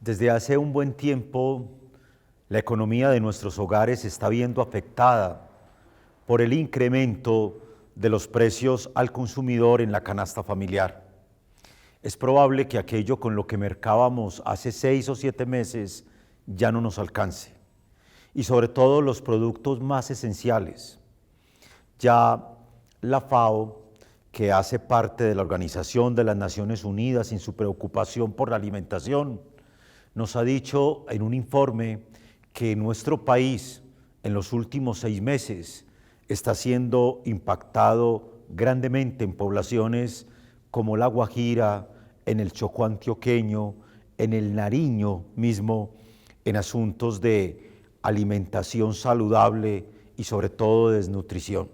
Desde hace un buen tiempo, la economía de nuestros hogares se está viendo afectada por el incremento de los precios al consumidor en la canasta familiar. Es probable que aquello con lo que mercábamos hace 6 o 7 meses ya no nos alcance. Y sobre todo los productos más esenciales. Ya la FAO, que hace parte de la Organización de las Naciones Unidas en su preocupación por la alimentación, nos ha dicho en un informe que nuestro país en los últimos 6 meses está siendo impactado grandemente en poblaciones como La Guajira, en el Chocó antioqueño, en el Nariño mismo, en asuntos de alimentación saludable y sobre todo de desnutrición.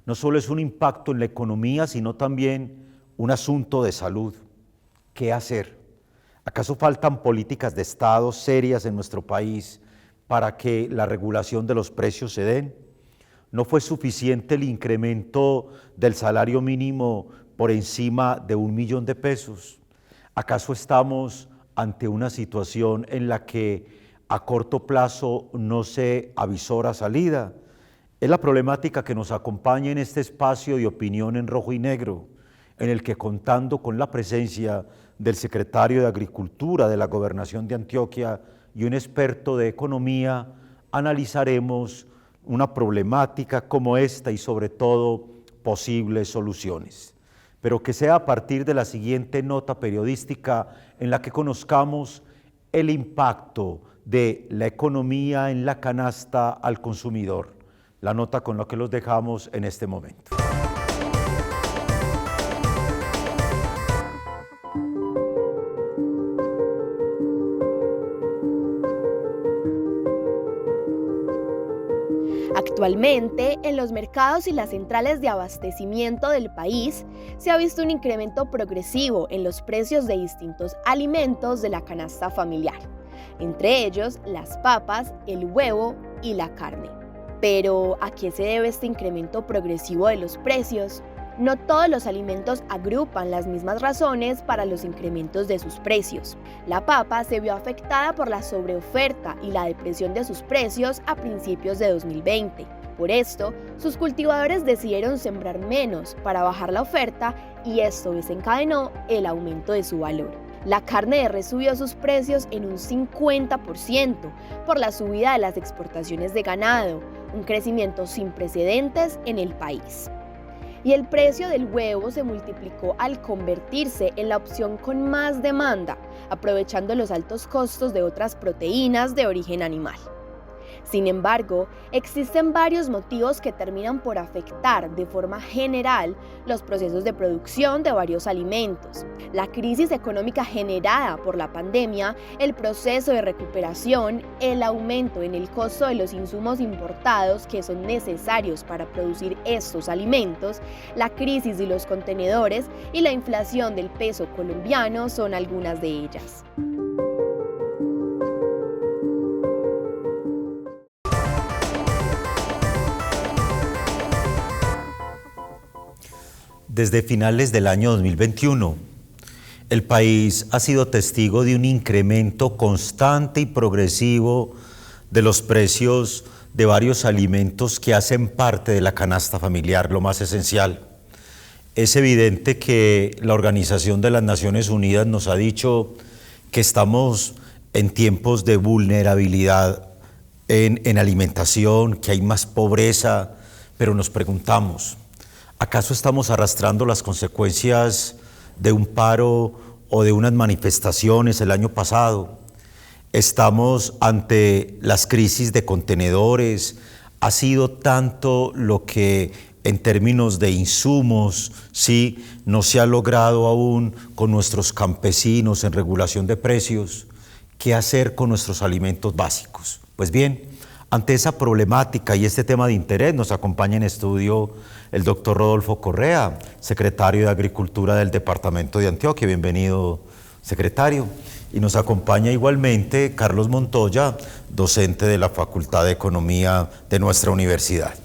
No solo es un impacto en la economía, sino también un asunto de salud. ¿Qué hacer? ¿Acaso faltan políticas de Estado serias en nuestro país para que la regulación de los precios se den? ¿No fue suficiente el incremento del salario mínimo por encima de 1 millón de pesos? ¿Acaso estamos ante una situación en la que a corto plazo no se avisora salida? Es la problemática que nos acompaña en este espacio de opinión en rojo y negro, en el que, contando con la presencia del secretario de Agricultura de la Gobernación de Antioquia y un experto de economía, analizaremos una problemática como esta y sobre todo posibles soluciones. Pero que sea a partir de la siguiente nota periodística en la que conozcamos el impacto de la economía en la canasta al consumidor. La nota con la que los dejamos en este momento. Actualmente, en los mercados y las centrales de abastecimiento del país, se ha visto un incremento progresivo en los precios de distintos alimentos de la canasta familiar, entre ellos las papas, el huevo y la carne. Pero, ¿a qué se debe este incremento progresivo de los precios? No todos los alimentos agrupan las mismas razones para los incrementos de sus precios. La papa se vio afectada por la sobreoferta y la depresión de sus precios a principios de 2020. Por esto, sus cultivadores decidieron sembrar menos para bajar la oferta y esto desencadenó el aumento de su valor. La carne de res subió sus precios en un 50% por la subida de las exportaciones de ganado, un crecimiento sin precedentes en el país. Y el precio del huevo se multiplicó al convertirse en la opción con más demanda, aprovechando los altos costos de otras proteínas de origen animal. Sin embargo, existen varios motivos que terminan por afectar de forma general los procesos de producción de varios alimentos. La crisis económica generada por la pandemia, el proceso de recuperación, el aumento en el costo de los insumos importados que son necesarios para producir estos alimentos, la crisis de los contenedores y la inflación del peso colombiano son algunas de ellas. Desde finales del año 2021, el país ha sido testigo de un incremento constante y progresivo de los precios de varios alimentos que hacen parte de la canasta familiar, lo más esencial. Es evidente que la Organización de las Naciones Unidas nos ha dicho que estamos en tiempos de vulnerabilidad en alimentación, que hay más pobreza, pero nos preguntamos, ¿acaso estamos arrastrando las consecuencias de un paro o de unas manifestaciones el año pasado? Estamos ante las crisis de contenedores. Ha sido tanto lo que en términos de insumos, sí, no se ha logrado aún con nuestros campesinos en regulación de precios. ¿Qué hacer con nuestros alimentos básicos? Pues bien, ante esa problemática y este tema de interés nos acompaña en estudio el doctor Rodolfo Correa, secretario de Agricultura del Departamento de Antioquia. Bienvenido, secretario. Y nos acompaña igualmente Carlos Montoya, docente de la Facultad de Economía de nuestra universidad.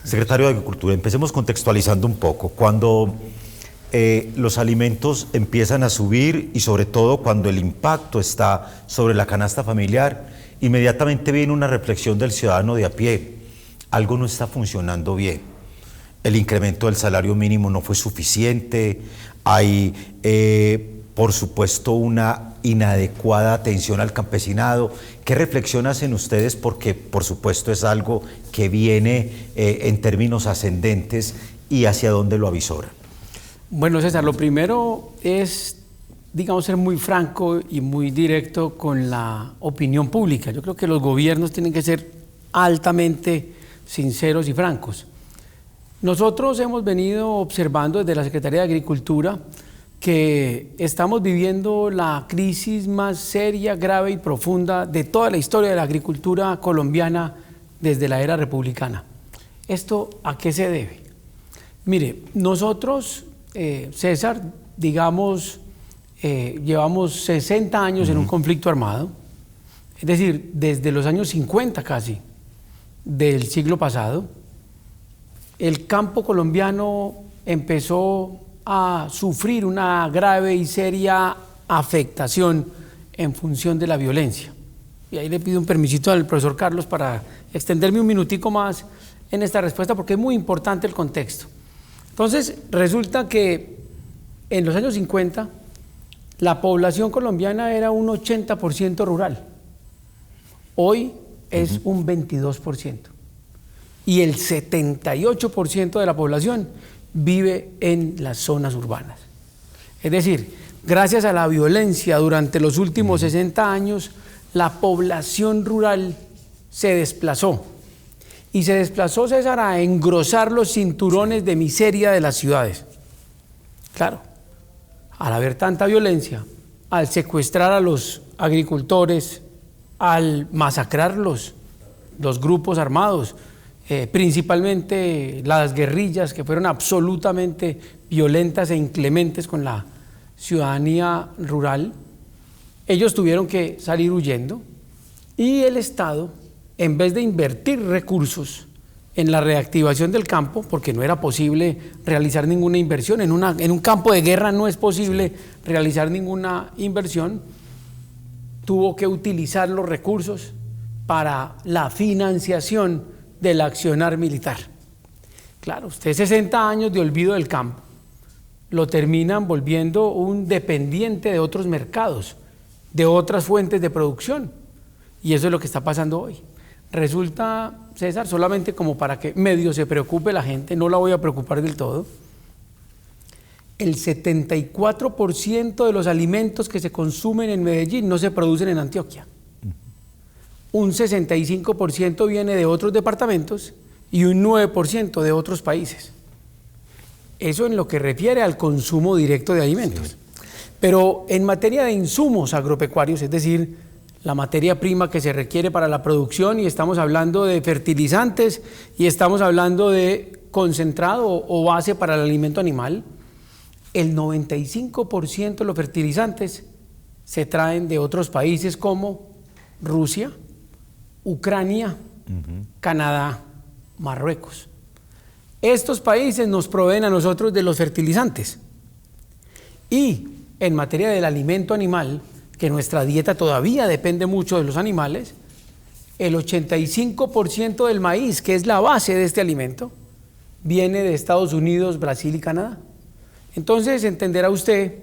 Secretario de Agricultura, empecemos contextualizando un poco. Cuando los alimentos empiezan a subir y sobre todo cuando el impacto está sobre la canasta familiar, inmediatamente viene una reflexión del ciudadano de a pie. Algo no está funcionando bien. El incremento del salario mínimo no fue suficiente, hay por supuesto una inadecuada atención al campesinado. ¿Qué reflexión hacen ustedes? Porque por supuesto es algo que viene en términos ascendentes, y hacia dónde lo avisoran. Bueno, César, lo primero es, digamos, ser muy franco y muy directo con la opinión pública. Yo creo que los gobiernos tienen que ser altamente sinceros y francos. Nosotros hemos venido observando desde la Secretaría de Agricultura que estamos viviendo la crisis más seria, grave y profunda de toda la historia de la agricultura colombiana desde la era republicana. ¿Esto a qué se debe? Mire, nosotros, César, digamos, llevamos 60 años en un conflicto armado, es decir, desde los años 50 casi del siglo pasado. El campo colombiano empezó a sufrir una grave y seria afectación en función de la violencia. Y ahí le pido un permisito al profesor Carlos para extenderme un minutico más en esta respuesta, porque es muy importante el contexto. Entonces, resulta que en los años 50 la población colombiana era un 80% rural. Hoy es un 22%. Y el 78% de la población vive en las zonas urbanas. Es decir, gracias a la violencia durante los últimos 60 años, la población rural se desplazó. Y se desplazó, César, a engrosar los cinturones de miseria de las ciudades. Claro, al haber tanta violencia, al secuestrar a los agricultores, al masacrar los grupos armados, principalmente las guerrillas, que fueron absolutamente violentas e inclementes con la ciudadanía rural, ellos tuvieron que salir huyendo, y el Estado, en vez de invertir recursos en la reactivación del campo, porque no era posible realizar ninguna inversión, en un campo de guerra no es posible realizar ninguna inversión, tuvo que utilizar los recursos para la financiación del accionar militar. Claro, usted 60 años de olvido del campo, lo terminan volviendo un dependiente de otros mercados, de otras fuentes de producción, y eso es lo que está pasando hoy. Resulta, César, solamente como para que medio se preocupe la gente, no la voy a preocupar del todo, el 74% de los alimentos que se consumen en Medellín no se producen en Antioquia. Un 65% viene de otros departamentos y un 9% de otros países. Eso en lo que refiere al consumo directo de alimentos. Pero en materia de insumos agropecuarios, es decir, la materia prima que se requiere para la producción, y estamos hablando de fertilizantes y estamos hablando de concentrado o base para el alimento animal, el 95% de los fertilizantes se traen de otros países como Rusia, Ucrania, Canadá, Marruecos. Estos países nos proveen a nosotros de los fertilizantes. Y en materia del alimento animal, que nuestra dieta todavía depende mucho de los animales, el 85% del maíz, que es la base de este alimento, viene de Estados Unidos, Brasil y Canadá. Entonces entenderá usted,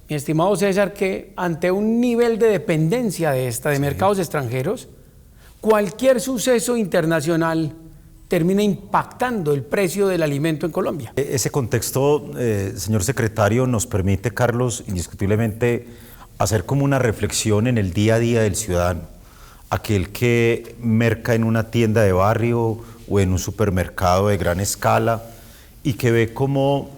mi estimado César, que ante un nivel de dependencia de mercados extranjeros, cualquier suceso internacional termina impactando el precio del alimento en Colombia. Ese contexto, señor secretario, nos permite, Carlos, indiscutiblemente hacer como una reflexión en el día a día del ciudadano, aquel que merca en una tienda de barrio o en un supermercado de gran escala y que ve como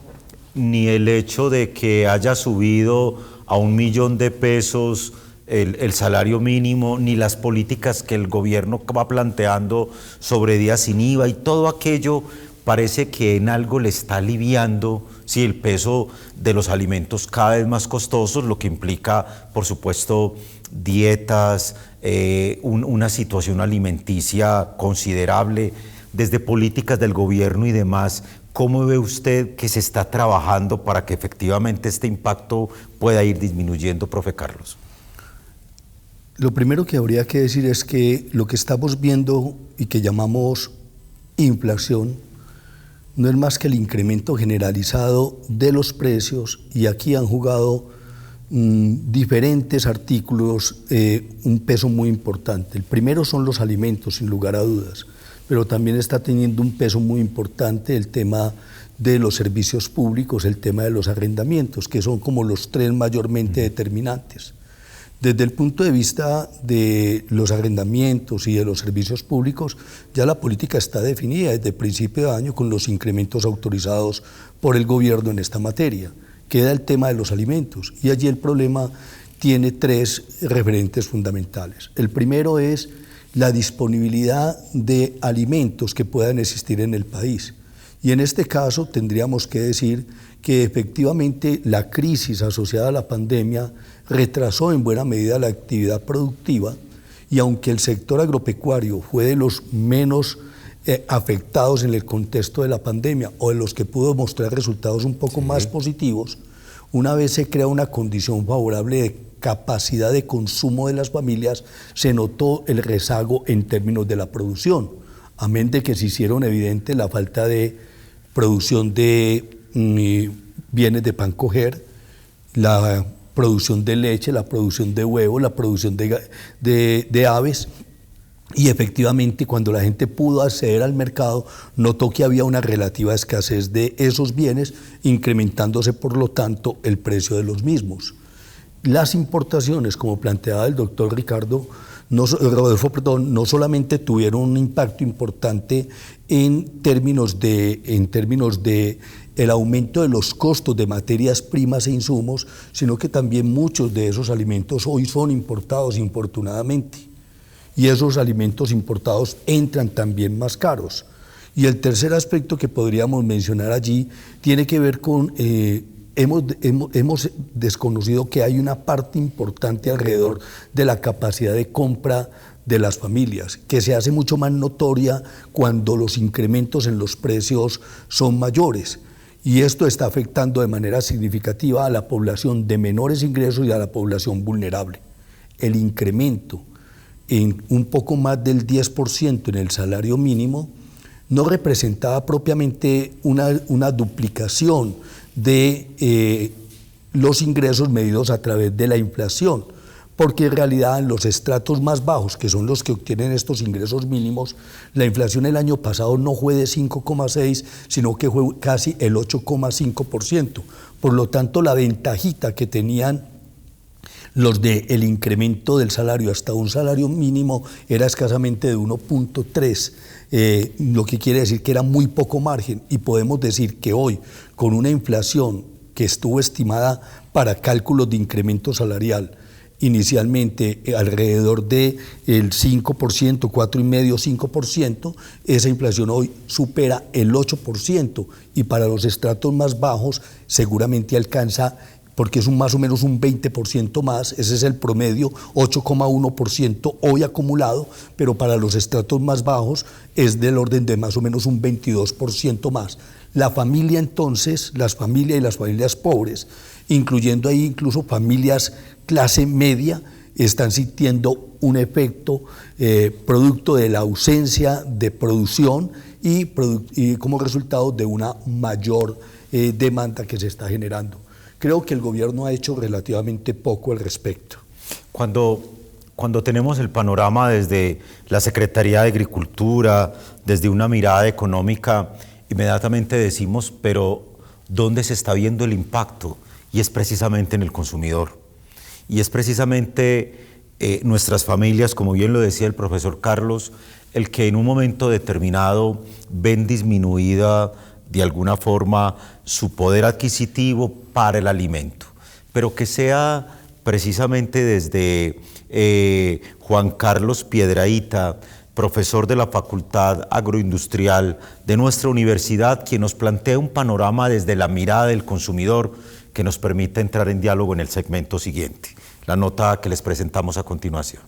ni el hecho de que haya subido a 1 millón de pesos el salario mínimo, ni las políticas que el gobierno va planteando sobre días sin IVA y todo aquello parece que en algo le está aliviando el peso de los alimentos cada vez más costosos, lo que implica, por supuesto, dietas, una situación alimenticia considerable. desde políticas del gobierno y demás, ¿cómo ve usted que se está trabajando para que efectivamente este impacto pueda ir disminuyendo, profe Carlos? Lo primero que habría que decir es que lo que estamos viendo y que llamamos inflación no es más que el incremento generalizado de los precios, y aquí han jugado diferentes artículos un peso muy importante. El primero son los alimentos, sin lugar a dudas, pero también está teniendo un peso muy importante el tema de los servicios públicos, el tema de los arrendamientos, que son como los tres mayormente determinantes. Desde el punto de vista de los arrendamientos y de los servicios públicos, ya la política está definida desde el principio de año con los incrementos autorizados por el gobierno en esta materia. Queda el tema de los alimentos, y allí el problema tiene tres referentes fundamentales. El primero es la disponibilidad de alimentos que puedan existir en el país. Y en este caso tendríamos que decir que efectivamente la crisis asociada a la pandemia retrasó en buena medida la actividad productiva, y aunque el sector agropecuario fue de los menos afectados en el contexto de la pandemia, o de los que pudo mostrar resultados un poco más positivos, una vez se crea una condición favorable de capacidad de consumo de las familias, se notó el rezago en términos de la producción, amén de que se hicieron evidente la falta de producción de bienes de pan coger, la producción de leche, la producción de huevo, la producción de aves. Y efectivamente, cuando la gente pudo acceder al mercado, notó que había una relativa escasez de esos bienes, incrementándose por lo tanto el precio de los mismos. Las importaciones, como planteaba el doctor Rodolfo, no solamente tuvieron un impacto importante en términos de el aumento de los costos de materias primas e insumos, sino que también muchos de esos alimentos hoy son importados, infortunadamente. Y esos alimentos importados entran también más caros. Y el tercer aspecto que podríamos mencionar allí tiene que ver con, hemos desconocido que hay una parte importante alrededor de la capacidad de compra de las familias, que se hace mucho más notoria cuando los incrementos en los precios son mayores. Y esto está afectando de manera significativa a la población de menores ingresos y a la población vulnerable. El incremento en un poco más del 10% en el salario mínimo no representaba propiamente una duplicación de los ingresos medidos a través de la inflación, porque en realidad en los estratos más bajos, que son los que obtienen estos ingresos mínimos, la inflación el año pasado no fue de 5,6, sino que fue casi el 8,5%. Por lo tanto, la ventajita que tenían los del incremento del salario hasta un salario mínimo era escasamente de 1,3, lo que quiere decir que era muy poco margen, y podemos decir que hoy, con una inflación que estuvo estimada para cálculos de incremento salarial, inicialmente alrededor del 5%, 4,5%, 5%, esa inflación hoy supera el 8%, y para los estratos más bajos seguramente alcanza, porque es más o menos un 20% más, ese es el promedio, 8,1% hoy acumulado, pero para los estratos más bajos es del orden de más o menos un 22% más. La familia entonces, las familias y las familias pobres, incluyendo ahí incluso familias clase media, están sintiendo un efecto producto de la ausencia de producción y como resultado de una mayor demanda que se está generando. Creo que el gobierno ha hecho relativamente poco al respecto. Cuando tenemos el panorama desde la Secretaría de Agricultura, desde una mirada económica, inmediatamente decimos, pero ¿dónde se está viendo el impacto? Y es precisamente en el consumidor. Y es precisamente nuestras familias, como bien lo decía el profesor Carlos, el que en un momento determinado ven disminuida de alguna forma su poder adquisitivo para el alimento, pero que sea precisamente desde Juan Carlos Piedrahita, profesor de la Facultad Agroindustrial de nuestra universidad, quien nos plantea un panorama desde la mirada del consumidor que nos permite entrar en diálogo en el segmento siguiente, la nota que les presentamos a continuación.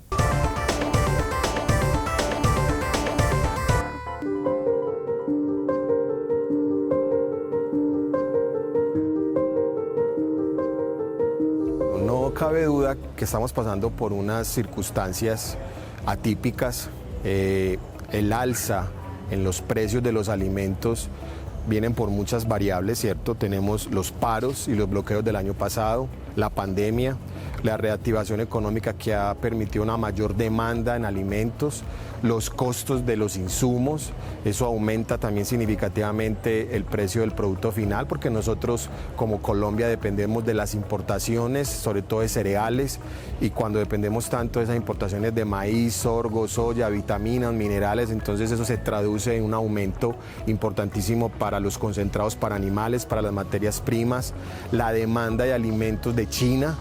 duda que estamos pasando por unas circunstancias atípicas. El alza en los precios de los alimentos vienen por muchas variables, ¿cierto? Tenemos los paros y los bloqueos del año pasado, la pandemia, la reactivación económica que ha permitido una mayor demanda en alimentos, los costos de los insumos, eso aumenta también significativamente el precio del producto final, porque nosotros como Colombia dependemos de las importaciones, sobre todo de cereales, y cuando dependemos tanto de esas importaciones de maíz, sorgo, soya, vitaminas, minerales, entonces eso se traduce en un aumento importantísimo para los concentrados para animales, para las materias primas, la demanda de alimentos de China,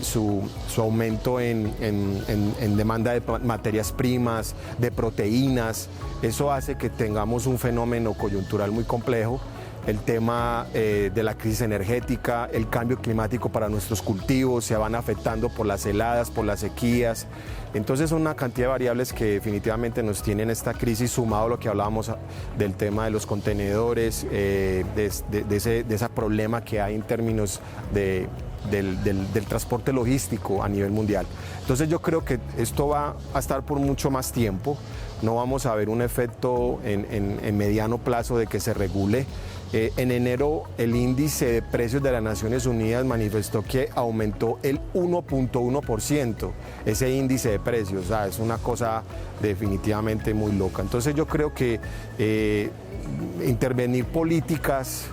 su aumento en demanda de materias primas, de proteínas, eso hace que tengamos un fenómeno coyuntural muy complejo. El tema de la crisis energética, el cambio climático para nuestros cultivos, se van afectando por las heladas, por las sequías. Entonces son una cantidad de variables que definitivamente nos tienen esta crisis, sumado a lo que hablábamos del tema de los contenedores, de ese problema que hay en términos del transporte logístico a nivel mundial. Entonces yo creo que esto va a estar por mucho más tiempo, no vamos a ver un efecto en mediano plazo de que se regule. En enero el índice de precios de las Naciones Unidas manifestó que aumentó el 1.1%, ese índice de precios, o sea, es una cosa definitivamente muy loca. Entonces yo creo que intervenir políticas,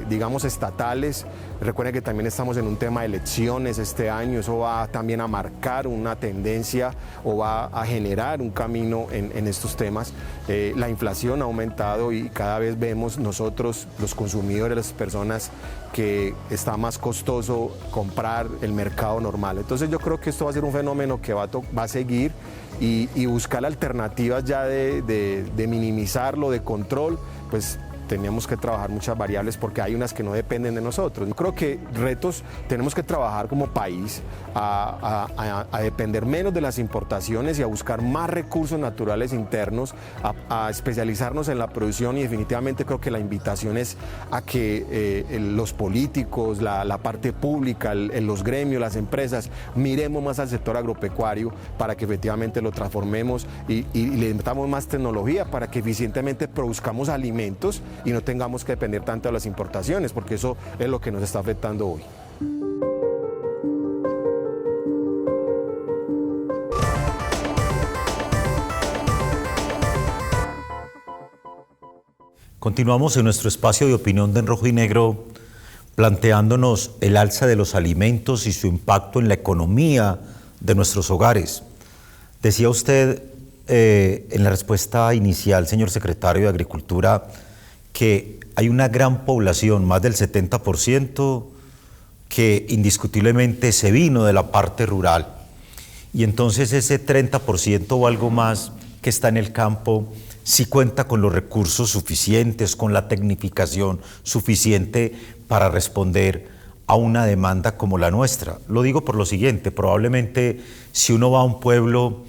digamos, estatales. Recuerden que también estamos en un tema de elecciones este año, eso va también a marcar una tendencia o va a generar un camino en estos temas. La inflación ha aumentado y cada vez vemos nosotros, los consumidores, las personas, que está más costoso comprar el mercado normal. Entonces yo creo que esto va a ser un fenómeno que va a seguir y buscar alternativas ya de minimizarlo, de control, pues tenemos que trabajar muchas variables porque hay unas que no dependen de nosotros. Yo creo que retos tenemos que trabajar como país a depender menos de las importaciones y a buscar más recursos naturales internos, a especializarnos en la producción, y definitivamente creo que la invitación es a que los políticos, la parte pública, los gremios, las empresas, miremos más al sector agropecuario para que efectivamente lo transformemos y le metamos más tecnología para que eficientemente produzcamos alimentos y no tengamos que depender tanto de las importaciones, porque eso es lo que nos está afectando hoy. Continuamos en nuestro espacio de opinión de En Rojo y Negro, planteándonos el alza de los alimentos y su impacto en la economía de nuestros hogares. Decía usted en la respuesta inicial, señor secretario de Agricultura, que hay una gran población, más del 70%, que indiscutiblemente se vino de la parte rural. Y entonces ese 30% o algo más que está en el campo sí cuenta con los recursos suficientes, con la tecnificación suficiente para responder a una demanda como la nuestra. Lo digo por lo siguiente: probablemente si uno va a un pueblo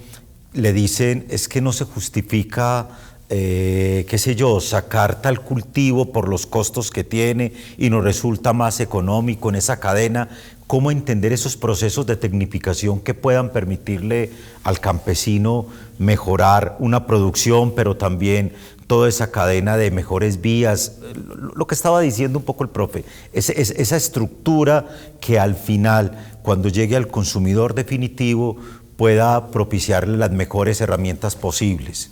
le dicen es que no se justifica qué sé yo, sacar tal cultivo por los costos que tiene y nos resulta más económico en esa cadena. ¿Cómo entender esos procesos de tecnificación que puedan permitirle al campesino mejorar una producción, pero también toda esa cadena de mejores vías? Lo que estaba diciendo un poco el profe, esa estructura que al final, cuando llegue al consumidor definitivo, pueda propiciarle las mejores herramientas posibles.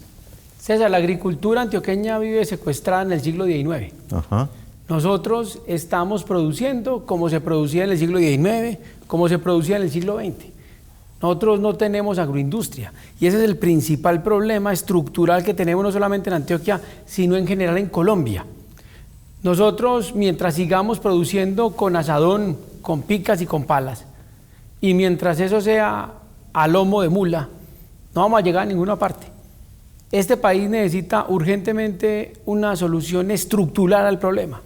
César, la agricultura antioqueña vive secuestrada en el siglo XIX. Ajá. Nosotros estamos produciendo como se producía en el siglo XIX, como se producía en el siglo XX. Nosotros no tenemos agroindustria y ese es el principal problema estructural que tenemos no solamente en Antioquia, sino en general en Colombia. Nosotros, mientras sigamos produciendo con asadón, con picas y con palas, y mientras eso sea a lomo de mula, no vamos a llegar a ninguna parte. Este país necesita urgentemente una solución estructural al problema.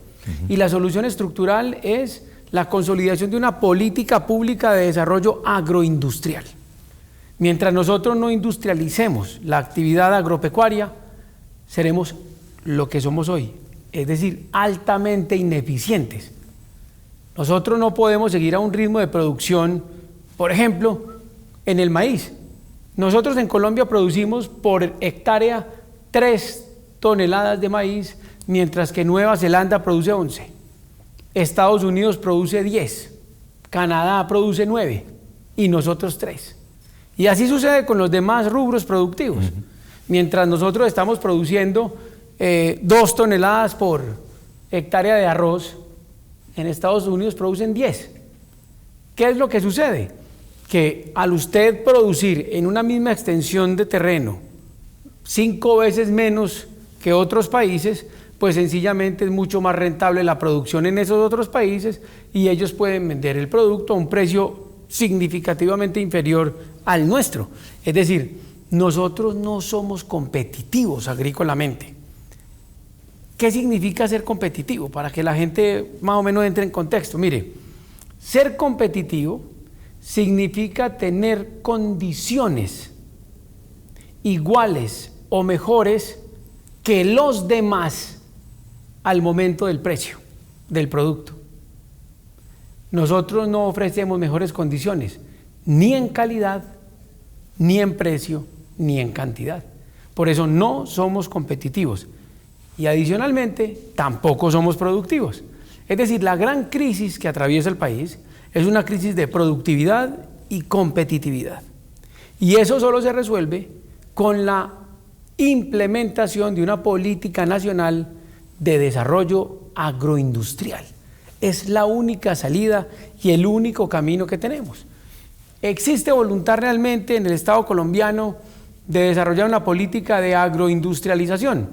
Y la solución estructural es la consolidación de una política pública de desarrollo agroindustrial. Mientras nosotros no industrialicemos la actividad agropecuaria, seremos lo que somos hoy, es decir, altamente ineficientes. Nosotros no podemos seguir a un ritmo de producción, por ejemplo, en el maíz. Nosotros en Colombia producimos por hectárea 3 toneladas de maíz, mientras que Nueva Zelanda produce 11. Estados Unidos produce 10, Canadá produce 9 y nosotros 3. Y así sucede con los demás rubros productivos. Mientras nosotros estamos produciendo 2 toneladas por hectárea de arroz, en Estados Unidos producen 10. ¿Qué es lo que sucede? Que al usted producir en una misma extensión de terreno 5 veces menos que otros países, pues sencillamente es mucho más rentable la producción en esos otros países y ellos pueden vender el producto a un precio significativamente inferior al nuestro. Es decir, nosotros no somos competitivos agrícolamente. ¿Qué significa ser competitivo? Para que la gente más o menos entre en contexto. Mire, ser competitivo significa tener condiciones iguales o mejores que los demás al momento del precio del producto. Nosotros no ofrecemos mejores condiciones, ni en calidad, ni en precio, ni en cantidad. Por eso no somos competitivos y adicionalmente tampoco somos productivos. Es decir, la gran crisis que atraviesa el país es una crisis de productividad y competitividad. Y eso solo se resuelve con la implementación de una política nacional de desarrollo agroindustrial. Es la única salida y el único camino que tenemos. ¿Existe voluntad realmente en el Estado colombiano de desarrollar una política de agroindustrialización?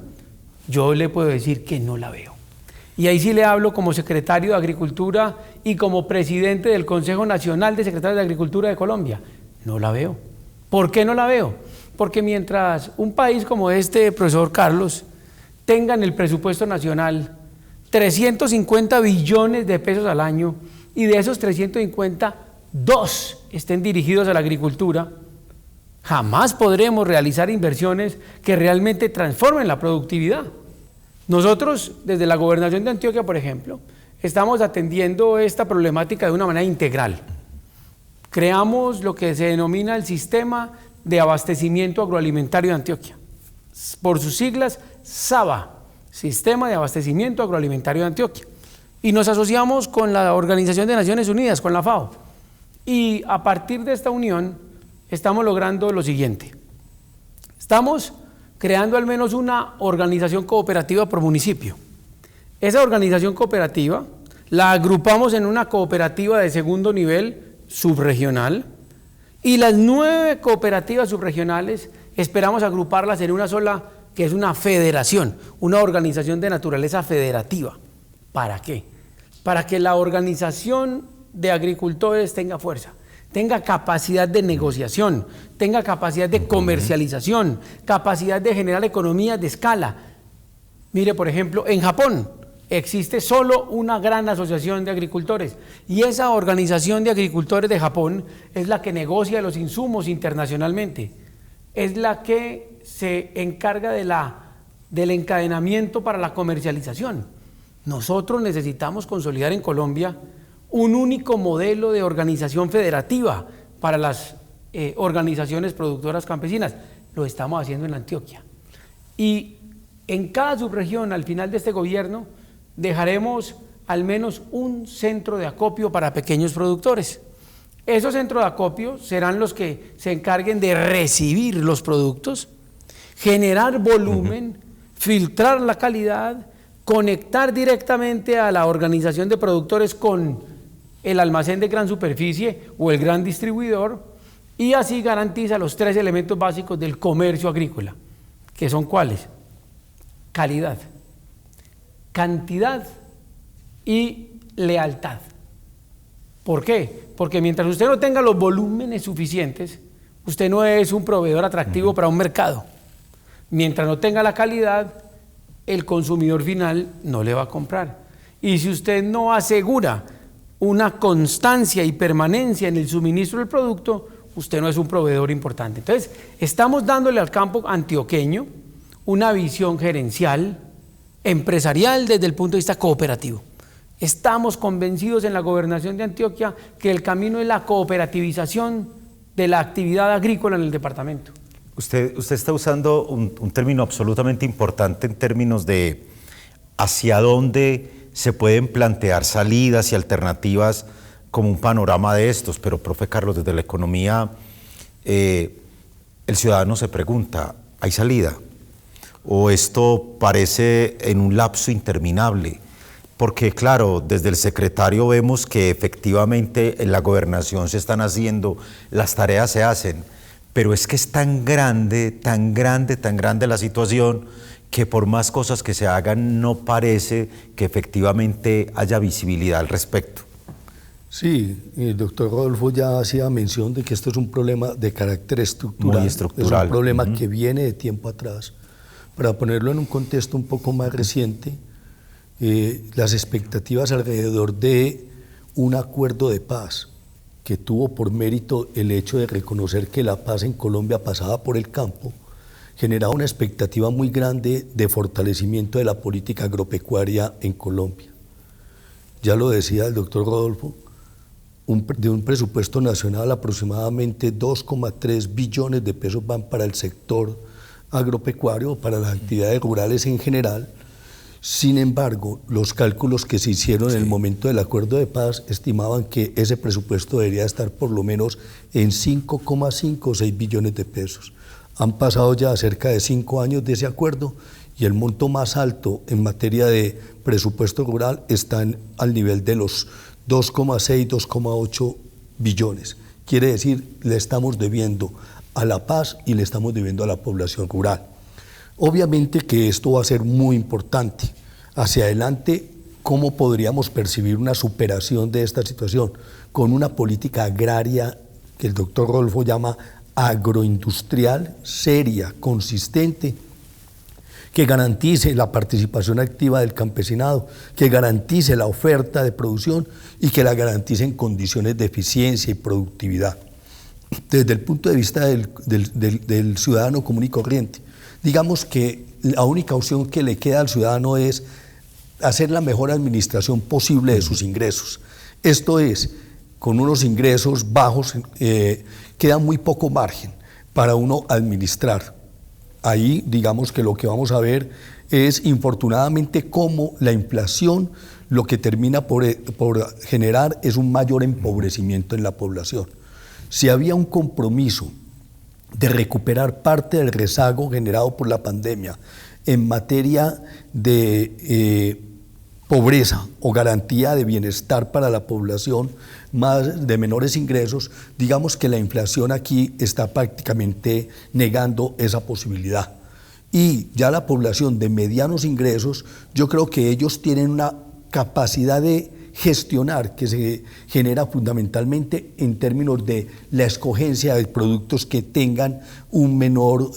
Yo le puedo decir que no la veo. Y ahí sí le hablo como secretario de Agricultura y como presidente del Consejo Nacional de Secretarios de Agricultura de Colombia. No la veo. ¿Por qué no la veo? Porque mientras un país como este, profesor Carlos, tenga en el presupuesto nacional 350 billones de pesos al año y de esos 350, 2 estén dirigidos a la agricultura, jamás podremos realizar inversiones que realmente transformen la productividad. Nosotros, desde la Gobernación de Antioquia, por ejemplo, estamos atendiendo esta problemática de una manera integral. Creamos lo que se denomina el Sistema de Abastecimiento Agroalimentario de Antioquia, por sus siglas SABA, Sistema de Abastecimiento Agroalimentario de Antioquia, y nos asociamos con la Organización de Naciones Unidas, con la FAO, y a partir de esta unión estamos logrando lo siguiente: estamos creando al menos una organización cooperativa por municipio. Esa organización cooperativa la agrupamos en una cooperativa de segundo nivel subregional, y las 9 cooperativas subregionales esperamos agruparlas en una sola, que es una federación, una organización de naturaleza federativa. ¿Para qué? Para que la organización de agricultores tenga fuerza, tenga capacidad de negociación, tenga capacidad de comercialización, capacidad de generar economías de escala. Mire, por ejemplo, en Japón existe solo una gran asociación de agricultores y esa organización de agricultores de Japón es la que negocia los insumos internacionalmente, es la que se encarga del encadenamiento para la comercialización. Nosotros necesitamos consolidar en Colombia un único modelo de organización federativa para las organizaciones productoras campesinas. Lo estamos haciendo en Antioquia. Y en cada subregión, al final de este gobierno, dejaremos al menos un centro de acopio para pequeños productores. Esos centros de acopio serán los que se encarguen de recibir los productos, generar volumen, filtrar la calidad, conectar directamente a la organización de productores con el almacén de gran superficie o el gran distribuidor, y así garantiza los 3 elementos básicos del comercio agrícola, que son ¿cuáles? Calidad, cantidad y lealtad. ¿Por qué? Porque mientras usted no tenga los volúmenes suficientes, usted no es un proveedor atractivo para un mercado. Mientras no tenga la calidad, el consumidor final no le va a comprar. Y si usted no asegura una constancia y permanencia en el suministro del producto, usted no es un proveedor importante. Entonces, estamos dándole al campo antioqueño una visión gerencial, empresarial desde el punto de vista cooperativo. Estamos convencidos en la gobernación de Antioquia que el camino es la cooperativización de la actividad agrícola en el departamento. Usted está usando un término absolutamente importante en términos de hacia dónde se pueden plantear salidas y alternativas como un panorama de estos, pero profe Carlos, desde la economía, el ciudadano se pregunta, ¿hay salida? ¿O esto parece en un lapso interminable? Porque claro, desde el secretario vemos que efectivamente en la gobernación se están haciendo, las tareas se hacen, pero es que es tan grande la situación que por más cosas que se hagan no parece que efectivamente haya visibilidad al respecto. Sí, el doctor Rodolfo ya hacía mención de que esto es un problema de carácter estructural. Muy estructural. Es un problema que viene de tiempo atrás. Para ponerlo en un contexto un poco más reciente, las expectativas alrededor de un acuerdo de paz que tuvo por mérito el hecho de reconocer que la paz en Colombia pasaba por el campo, generaba una expectativa muy grande de fortalecimiento de la política agropecuaria en Colombia. Ya lo decía el doctor Rodolfo, de un presupuesto nacional aproximadamente 2,3 billones de pesos van para el sector agropecuario, para las actividades rurales en general. Sin embargo, los cálculos que se hicieron en el momento del acuerdo de paz estimaban que ese presupuesto debería estar por lo menos en 5,5 o 6 billones de pesos. Han pasado ya cerca de 5 años de ese acuerdo y el monto más alto en materia de presupuesto rural está al nivel de los 2,6, 2,8 billones. Quiere decir, le estamos debiendo a la paz y le estamos debiendo a la población rural. Obviamente que esto va a ser muy importante. Hacia adelante, ¿cómo podríamos percibir una superación de esta situación? Con una política agraria que el doctor Rodolfo llama agroindustrial, seria, consistente, que garantice la participación activa del campesinado, que garantice la oferta de producción y que la garantice en condiciones de eficiencia y productividad. Desde el punto de vista del ciudadano común y corriente, digamos que la única opción que le queda al ciudadano es hacer la mejor administración posible de sus ingresos. Esto es, con unos ingresos bajos queda muy poco margen para uno administrar. Ahí digamos que lo que vamos a ver es infortunadamente cómo la inflación lo que termina por generar es un mayor empobrecimiento en la población. Si había un compromiso de recuperar parte del rezago generado por la pandemia en materia de pobreza o garantía de bienestar para la población más de menores ingresos, digamos que la inflación aquí está prácticamente negando esa posibilidad. Y ya la población de medianos ingresos, yo creo que ellos tienen una capacidad de gestionar que se genera fundamentalmente en términos de la escogencia de productos que tengan un menor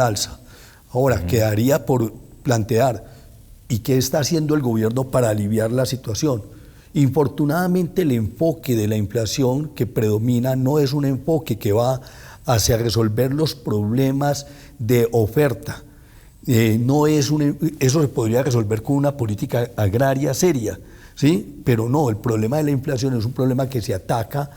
alza. Ahora, quedaría por plantear, ¿y qué está haciendo el gobierno para aliviar la situación? Infortunadamente, el enfoque de la inflación que predomina no es un enfoque que va hacia resolver los problemas de oferta. Eso se podría resolver con una política agraria seria, ¿sí? Pero no, el problema de la inflación es un problema que se ataca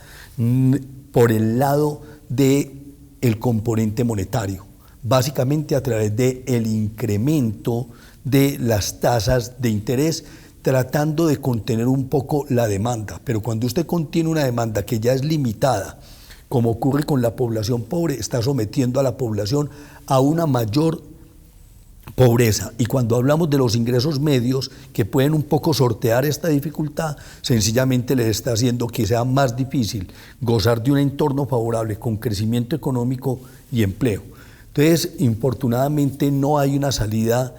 por el lado del componente monetario, básicamente a través del incremento de las tasas de interés, tratando de contener un poco la demanda. Pero cuando usted contiene una demanda que ya es limitada, como ocurre con la población pobre, está sometiendo a la población a una mayor pobreza. Y cuando hablamos de los ingresos medios que pueden un poco sortear esta dificultad, sencillamente les está haciendo que sea más difícil gozar de un entorno favorable con crecimiento económico y empleo. Entonces, infortunadamente no hay una salida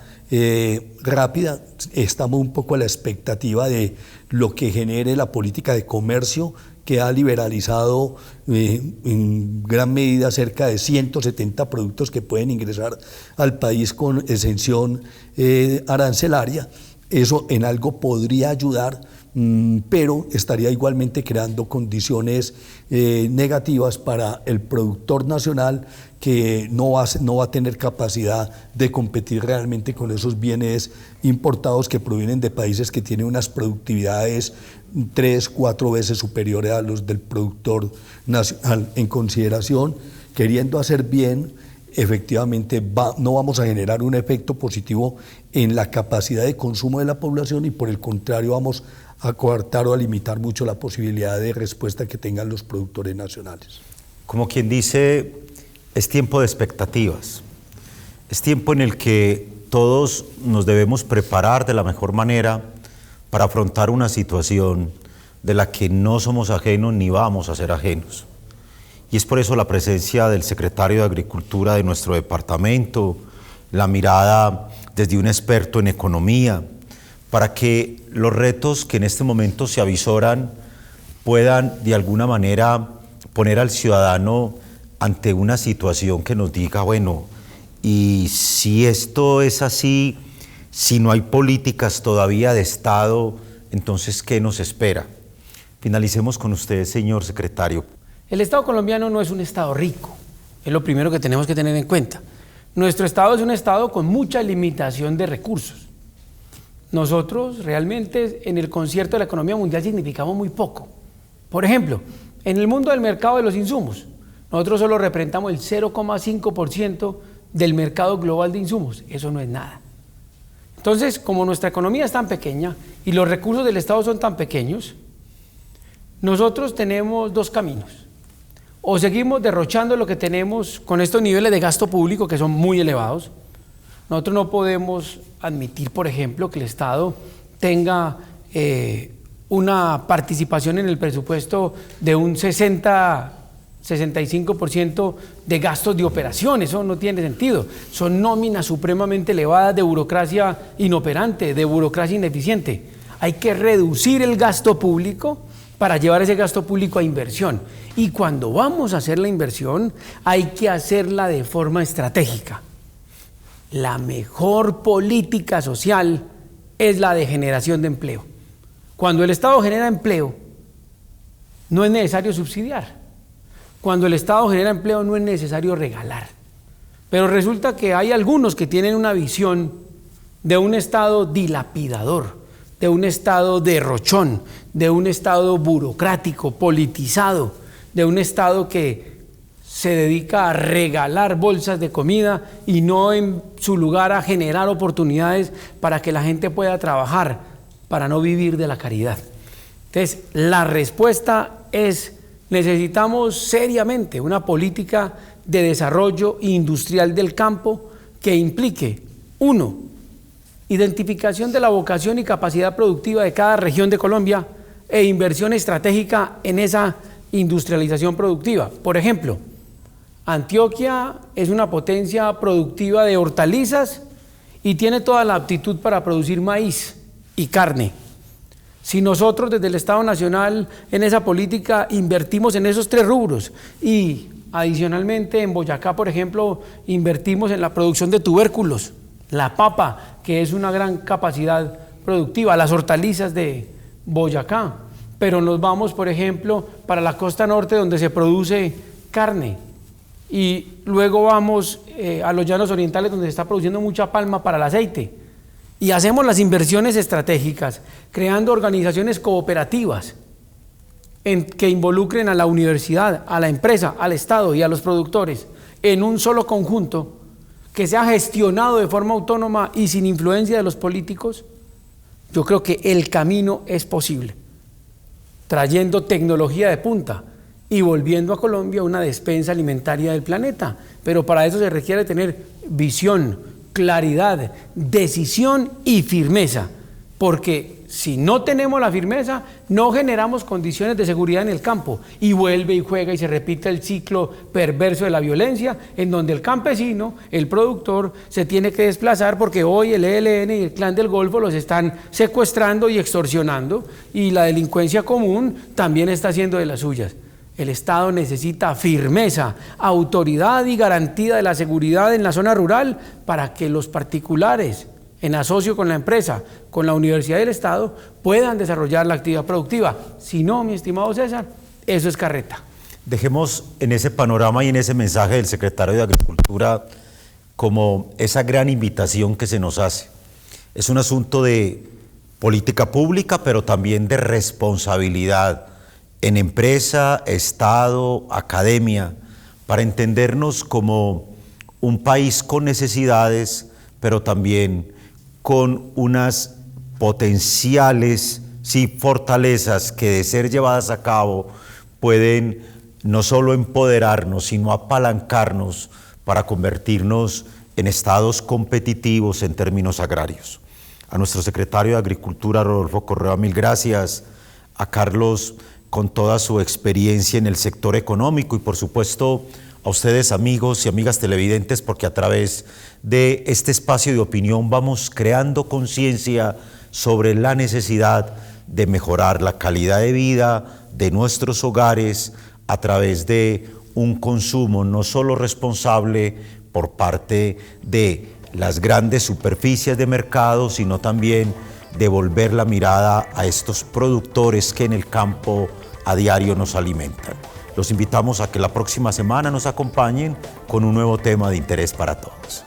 rápida. Estamos un poco a la expectativa de lo que genere la política de comercio, que ha liberalizado en gran medida cerca de 170 productos que pueden ingresar al país con exención arancelaria. Eso en algo podría ayudar, pero estaría igualmente creando condiciones negativas para el productor nacional, que no va a tener capacidad de competir realmente con esos bienes importados que provienen de países que tienen unas productividades 3-4 veces superiores a los del productor nacional. En consideración, queriendo hacer bien, efectivamente no vamos a generar un efecto positivo en la capacidad de consumo de la población, y por el contrario vamos a coartar o a limitar mucho la posibilidad de respuesta que tengan los productores nacionales. Como quien dice, es tiempo de expectativas, es tiempo en el que todos nos debemos preparar de la mejor manera para afrontar una situación de la que no somos ajenos ni vamos a ser ajenos. Y es por eso la presencia del secretario de Agricultura de nuestro departamento, la mirada desde un experto en economía, para que los retos que en este momento se avisoran puedan de alguna manera poner al ciudadano ante una situación que nos diga, bueno, y si esto es así, si no hay políticas todavía de Estado, entonces ¿qué nos espera? Finalicemos con usted, señor secretario. El Estado colombiano no es un Estado rico, es lo primero que tenemos que tener en cuenta. Nuestro Estado es un Estado con mucha limitación de recursos. Nosotros realmente en el concierto de la economía mundial significamos muy poco. Por ejemplo, en el mundo del mercado de los insumos, nosotros solo representamos el 0,5% del mercado global de insumos. Eso no es nada. Entonces, como nuestra economía es tan pequeña y los recursos del Estado son tan pequeños, nosotros tenemos dos caminos. O seguimos derrochando lo que tenemos con estos niveles de gasto público que son muy elevados. Nosotros no podemos admitir, por ejemplo, que el Estado tenga una participación en el presupuesto de un 65% de gastos de operación. Eso no tiene sentido. Son nóminas supremamente elevadas de burocracia inoperante, de burocracia ineficiente. Hay que reducir el gasto público para llevar ese gasto público a inversión. Y cuando vamos a hacer la inversión, hay que hacerla de forma estratégica. La mejor política social es la de generación de empleo. Cuando el Estado genera empleo, no es necesario subsidiar. Cuando el Estado genera empleo, no es necesario regalar. Pero resulta que hay algunos que tienen una visión de un Estado dilapidador, de un Estado derrochón, de un Estado burocrático, politizado, de un Estado que se dedica a regalar bolsas de comida y no en su lugar a generar oportunidades para que la gente pueda trabajar, para no vivir de la caridad. Entonces, la respuesta es: necesitamos seriamente una política de desarrollo industrial del campo que implique, 1, identificación de la vocación y capacidad productiva de cada región de Colombia e inversión estratégica en esa industrialización productiva. Por ejemplo, Antioquia es una potencia productiva de hortalizas y tiene toda la aptitud para producir maíz y carne. Si nosotros desde el Estado Nacional en esa política invertimos en esos 3 rubros y adicionalmente en Boyacá, por ejemplo, invertimos en la producción de tubérculos, la papa, que es una gran capacidad productiva, las hortalizas de Boyacá, pero nos vamos, por ejemplo, para la costa norte donde se produce carne y luego vamos a los llanos orientales donde se está produciendo mucha palma para el aceite. Y hacemos las inversiones estratégicas, creando organizaciones cooperativas que involucren a la universidad, a la empresa, al Estado y a los productores en un solo conjunto, que sea gestionado de forma autónoma y sin influencia de los políticos. Yo creo que el camino es posible, trayendo tecnología de punta y volviendo a Colombia una despensa alimentaria del planeta. Pero para eso se requiere tener visión, claridad, decisión y firmeza, porque si no tenemos la firmeza, no generamos condiciones de seguridad en el campo y vuelve y juega y se repite el ciclo perverso de la violencia, en donde el campesino, el productor, se tiene que desplazar porque hoy el ELN y el Clan del Golfo los están secuestrando y extorsionando, y la delincuencia común también está haciendo de las suyas. El Estado necesita firmeza, autoridad y garantía de la seguridad en la zona rural para que los particulares en asocio con la empresa, con la universidad y el Estado, puedan desarrollar la actividad productiva. Si no, mi estimado César, eso es carreta. Dejemos en ese panorama y en ese mensaje del secretario de Agricultura como esa gran invitación que se nos hace. Es un asunto de política pública, pero también de responsabilidad en empresa, Estado, academia, para entendernos como un país con necesidades, pero también con unas potenciales fortalezas que de ser llevadas a cabo pueden no solo empoderarnos, sino apalancarnos para convertirnos en estados competitivos en términos agrarios. A nuestro secretario de Agricultura, Rodolfo Correa, mil gracias. A Carlos, con toda su experiencia en el sector económico, y por supuesto a ustedes, amigos y amigas televidentes, porque a través de este espacio de opinión vamos creando conciencia sobre la necesidad de mejorar la calidad de vida de nuestros hogares a través de un consumo no solo responsable por parte de las grandes superficies de mercado, sino también devolver la mirada a estos productores que en el campo a diario nos alimentan. Los invitamos a que la próxima semana nos acompañen con un nuevo tema de interés para todos.